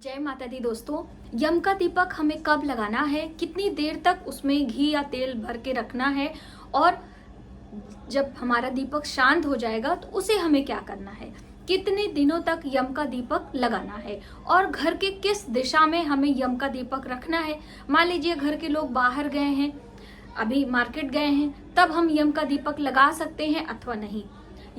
जय माता दी दोस्तों। यम का दीपक हमें कब लगाना है, कितनी देर तक उसमें घी या तेल भर के रखना है और जब हमारा दीपक शांत हो जाएगा तो उसे हमें क्या करना है, कितने दिनों तक यम का दीपक लगाना है और घर के किस दिशा में हमें यम का दीपक रखना है। मान लीजिए घर के लोग बाहर गए हैं, अभी मार्केट गए हैं, तब हम यम का दीपक लगा सकते हैं अथवा नहीं।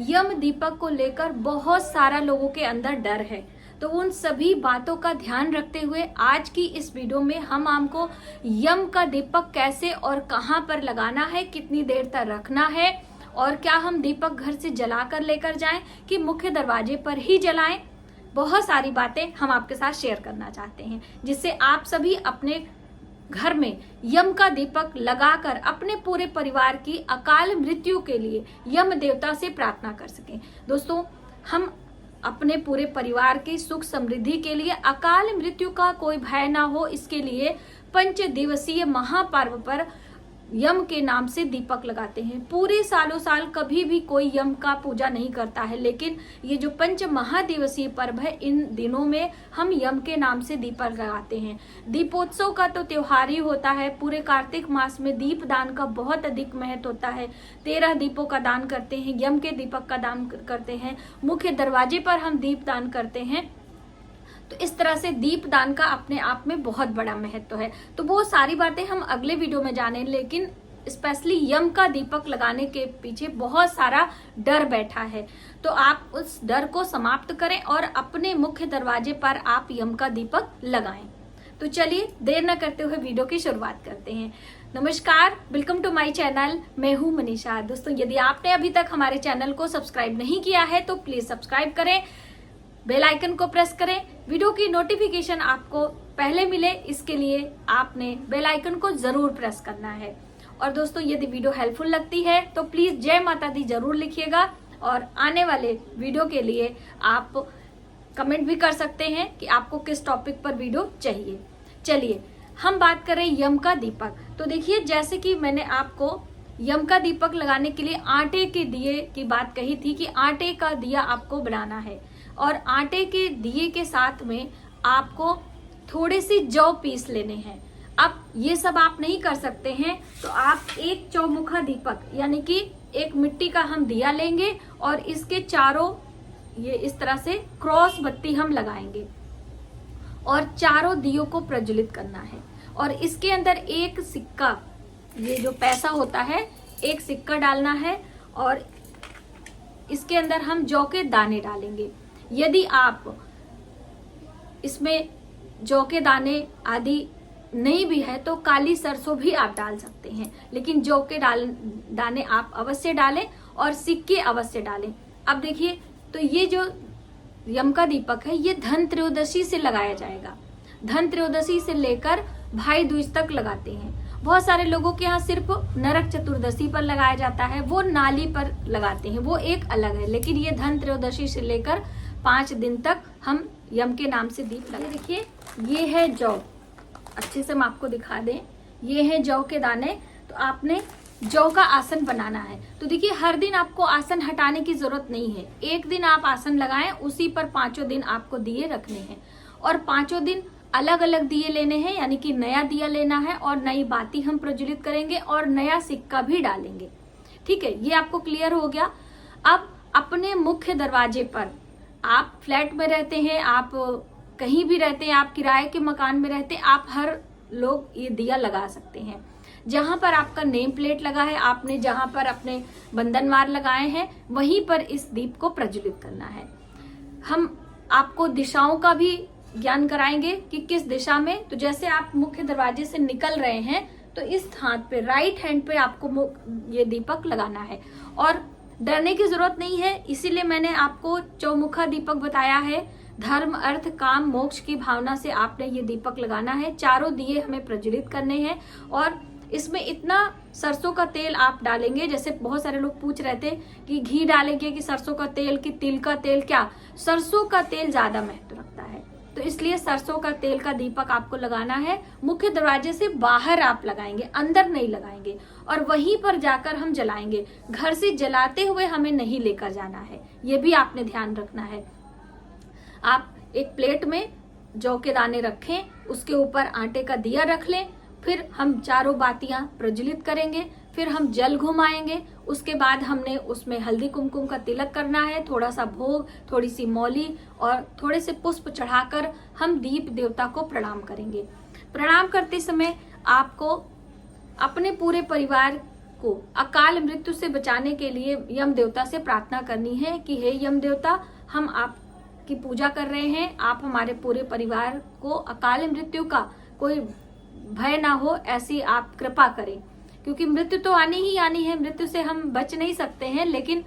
यम दीपक को लेकर बहुत सारा लोगों के अंदर डर है, तो उन सभी बातों का ध्यान रखते हुए आज की इस वीडियो में हम आपको यम का दीपक कैसे और कहां पर लगाना है, कितनी देर तक रखना है और क्या हम दीपक घर से जला कर लेकर जाएं कि मुख्य दरवाजे पर ही जलाएं, बहुत सारी बातें हम आपके साथ शेयर करना चाहते हैं जिससे आप सभी अपने घर में यम का दीपक लगाकर अपने पूरे परिवार की अकाल मृत्यु के लिए यम देवता से प्रार्थना कर सकें। दोस्तों, हम अपने पूरे परिवार की सुख समृद्धि के लिए, अकाल मृत्यु का कोई भय ना हो, इसके लिए 5 दिवसीय महापर्व पर यम के नाम से दीपक लगाते हैं। पूरे सालों साल कभी भी कोई यम का पूजा नहीं करता है, लेकिन ये जो 5 महादिवसीय पर्व है, इन दिनों में हम यम के नाम से दीपक लगाते हैं। दीपोत्सव का तो त्योहार ही होता है। पूरे कार्तिक मास में दीप दान का बहुत अधिक महत्व होता है। 13 दीपों का दान करते हैं, यम के दीपक का दान करते हैं, मुख्य दरवाजे पर हम दीप दान करते हैं। तो इस तरह से दीप दान का अपने आप में बहुत बड़ा महत्व है। तो वो सारी बातें हम अगले वीडियो में जाने, लेकिन स्पेशली यम का दीपक लगाने के पीछे बहुत सारा डर बैठा है, तो आप उस डर को समाप्त करें और अपने मुख्य दरवाजे पर आप यम का दीपक लगाएं। तो चलिए देर न करते हुए वीडियो की शुरुआत करते हैं। नमस्कार, वेलकम टू माय चैनल। मैं हूं मनीषा। दोस्तों, यदि आपने अभी तक हमारे चैनल को सब्सक्राइब नहीं किया है तो प्लीज सब्सक्राइब करें, बेल आइकन को प्रेस करें, वीडियो की नोटिफिकेशन आपको पहले मिले, इसके लिए आपने बेल आइकन को जरूर प्रेस करना है। और दोस्तों, यदि वीडियो हेल्पफुल लगती है तो प्लीज जय माता दी जरूर लिखिएगा और आने वाले वीडियो के लिए आप कमेंट भी कर सकते हैं कि आपको किस टॉपिक पर वीडियो चाहिए। चलिए हम बात करें यम का दीपक। तो देखिए, जैसे कि मैंने आपको यम का दीपक लगाने के लिए आटे के दिए की बात कही थी कि आटे का दिया आपको बनाना है और आटे के दिए के साथ में आपको थोड़ी सी जौ पीस लेने हैं। अब ये सब आप नहीं कर सकते हैं तो आप एक चौमुखा दीपक यानी कि एक मिट्टी का हम दिया लेंगे और इसके चारों ये इस तरह से क्रॉस बत्ती हम लगाएंगे और चारों दियों को प्रज्वलित करना है। और इसके अंदर एक सिक्का, ये जो पैसा होता है, एक सिक्का डालना है और इसके अंदर हम जौ के दाने डालेंगे। यदि आप इसमें जौ के दाने आदि नहीं भी है तो काली सरसों भी आप डाल सकते हैं, लेकिन जौ के दाने आप अवश्य डालें और सिक्के अवश्य डालें। अब देखिए, तो ये जो यम का दीपक है ये धन त्रयोदशी से लगाया जाएगा। धन त्रयोदशी से लेकर भाई दूज तक लगाते हैं। बहुत सारे लोगों के यहाँ सिर्फ नरक चतुर्दशी पर लगाया जाता है, वो नाली पर लगाते हैं, वो एक अलग है। लेकिन ये धन त्रयोदशी से लेकर 5 दिन तक हम यम के नाम से दीप लगाते। देखिए, ये है जौ, अच्छे से हम आपको दिखा दें, ये है जौ के दाने। तो आपने जौ का आसन बनाना है। तो देखिए, हर दिन आपको आसन हटाने की जरूरत नहीं है। एक दिन आप आसन लगाएं, उसी पर 5 दिन आपको दिए रखने हैं और 5 दिन अलग अलग दिए लेने हैं, यानी कि नया दिया लेना है और नई बाती हम प्रज्वलित करेंगे और नया सिक्का भी डालेंगे। ठीक है, ये आपको क्लियर हो गया। अब अपने मुख्य दरवाजे पर, आप फ्लैट में रहते हैं, आप कहीं भी रहते हैं, आप किराए के मकान में रहते हैं, आप हर लोग ये दिया लगा सकते हैं। जहां पर आपका नेम प्लेट लगा है, आपने जहां पर अपने बंधनवार लगाए हैं, वहीं पर इस दीप को प्रज्वलित करना है। हम आपको दिशाओं का भी ज्ञान कराएंगे कि किस दिशा में। तो जैसे आप मुख्य दरवाजे से निकल रहे हैं तो इस हाथ पे, राइट हैंड पे आपको ये दीपक लगाना है और डरने की जरूरत नहीं है। इसीलिए मैंने आपको चौमुखा दीपक बताया है। धर्म, अर्थ, काम, मोक्ष की भावना से आपने ये दीपक लगाना है। चारों दिए हमें प्रज्वलित करने हैं और इसमें इतना सरसों का तेल आप डालेंगे। जैसे बहुत सारे लोग पूछ रहे थे कि घी डालेंगे कि सरसों का तेल कि तिल का तेल, क्या सरसों का तेल ज्यादा महत्व रखता है, तो इसलिए सरसों का तेल का दीपक आपको लगाना है। मुख्य दरवाजे से बाहर आप लगाएंगे, अंदर नहीं लगाएंगे और वहीं पर जाकर हम जलाएंगे। घर से जलाते हुए हमें नहीं लेकर जाना है, ये भी आपने ध्यान रखना है। आप एक प्लेट में जौ के दाने रखें, उसके ऊपर आटे का दिया रख लें, फिर हम चारों बातियां प्रज्वलित करेंगे, फिर हम जल घुमाएंगे। उसके बाद हमने उसमें हल्दी कुमकुम का तिलक करना है, थोड़ा सा भोग, थोड़ी सी मौली और थोड़े से पुष्प चढ़ाकर हम दीप देवता को प्रणाम करेंगे। प्रणाम करते समय आपको अपने पूरे परिवार को अकाल मृत्यु से बचाने के लिए यम देवता से प्रार्थना करनी है कि हे यम देवता, हम आपकी पूजा कर रहे हैं, आप हमारे पूरे परिवार को अकाल मृत्यु का कोई भय ना हो, ऐसी आप कृपा करें। क्योंकि मृत्यु तो आनी ही आनी है, मृत्यु से हम बच नहीं सकते हैं, लेकिन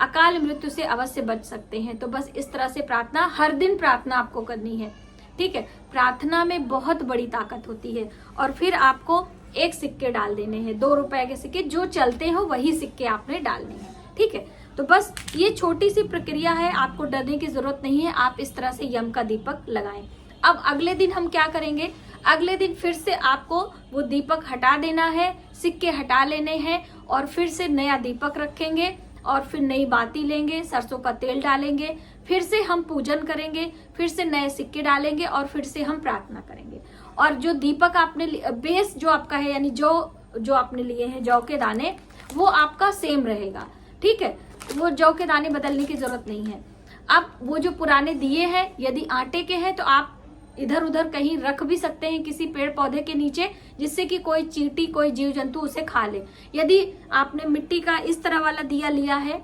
अकाल मृत्यु से अवश्य बच सकते हैं। तो बस इस तरह से प्रार्थना, हर दिन प्रार्थना आपको करनी है, ठीक है। प्रार्थना में बहुत बड़ी ताकत होती है। और फिर आपको एक सिक्के डाल देने हैं, 2 रुपए के सिक्के, जो चलते हो वही सिक्के आपने डालने हैं, ठीक है। तो बस ये छोटी सी प्रक्रिया है, आपको डरने की जरूरत नहीं है। आप इस तरह से यम का दीपक लगाएं। अब अगले दिन हम क्या करेंगे, अगले दिन फिर से आपको वो दीपक हटा देना है, सिक्के हटा लेने हैं और फिर से नया दीपक रखेंगे और फिर नई बाती लेंगे, सरसों का तेल डालेंगे, फिर से हम पूजन करेंगे, फिर से नए सिक्के डालेंगे और फिर से हम प्रार्थना करेंगे। और जो दीपक आपने बेस जो आपका है, यानी जो आपने लिए हैं जौ के दाने, वो आपका सेम रहेगा, ठीक है। वो जौ के दाने बदलने की जरूरत नहीं है। अब वो जो पुराने दिए हैं, यदि आटे के हैं तो आप इधर उधर कहीं रख भी सकते हैं, किसी पेड़ पौधे के नीचे, जिससे कि कोई चींटी, कोई जीव जंतु उसे खा ले। यदि आपने मिट्टी का इस तरह वाला दिया लिया है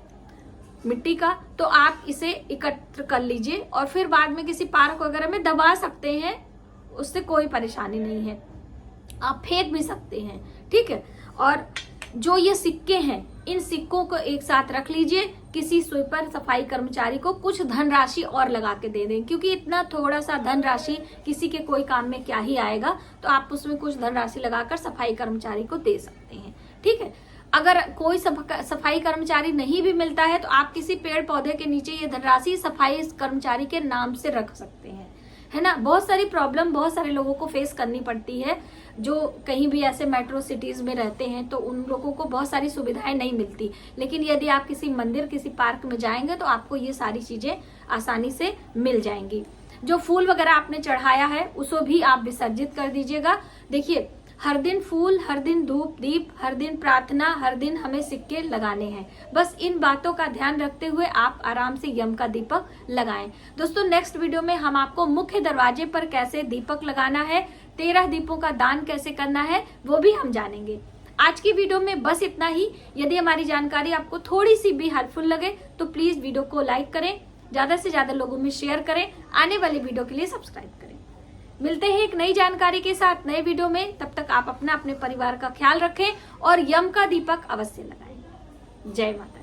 मिट्टी का, तो आप इसे एकत्र कर लीजिए और फिर बाद में किसी पार्क वगैरह में दबा सकते हैं, उससे कोई परेशानी नहीं है। आप फेंक भी सकते हैं, ठीक है। और जो ये सिक्के हैं, इन सिक्कों को एक साथ रख लीजिए, किसी स्वीपर सफाई कर्मचारी को कुछ धनराशि और लगा के दे दें, क्योंकि इतना थोड़ा सा धनराशि किसी के कोई काम में क्या ही आएगा। तो आप उसमें कुछ धनराशि लगाकर सफाई कर्मचारी को दे सकते हैं, ठीक है। अगर कोई सफाई कर्मचारी नहीं भी मिलता है तो आप किसी पेड़ पौधे के नीचे ये धनराशि सफाई कर्मचारी के नाम से रख सकते हैं, है ना। बहुत सारी प्रॉब्लम बहुत सारे लोगों को फेस करनी पड़ती है, जो कहीं भी ऐसे मेट्रो सिटीज में रहते हैं, तो उन लोगों को बहुत सारी सुविधाएं नहीं मिलती। लेकिन यदि आप किसी मंदिर, किसी पार्क में जाएंगे तो आपको ये सारी चीजें आसानी से मिल जाएंगी। जो फूल वगैरह आपने चढ़ाया है उसको भी आप विसर्जित कर दीजिएगा। देखिए, हर दिन फूल, हर दिन धूप दीप, हर दिन प्रार्थना, हर दिन हमें सिक्के लगाने हैं। बस इन बातों का ध्यान रखते हुए आप आराम से यम का दीपक लगाएं। दोस्तों, नेक्स्ट वीडियो में हम आपको मुख्य दरवाजे पर कैसे दीपक लगाना है, 13 दीपों का दान कैसे करना है, वो भी हम जानेंगे। आज की वीडियो में बस इतना ही। यदि हमारी जानकारी आपको थोड़ी सी भी हेल्पफुल लगे तो प्लीज वीडियो को लाइक करें, ज्यादा से ज्यादा लोगों में शेयर करें, आने वाली वीडियो के लिए सब्सक्राइब करें। मिलते हैं एक नई जानकारी के साथ नए वीडियो में। तब तक आप अपने परिवार का ख्याल रखें और यम का दीपक अवश्य लगाएं। जय माता।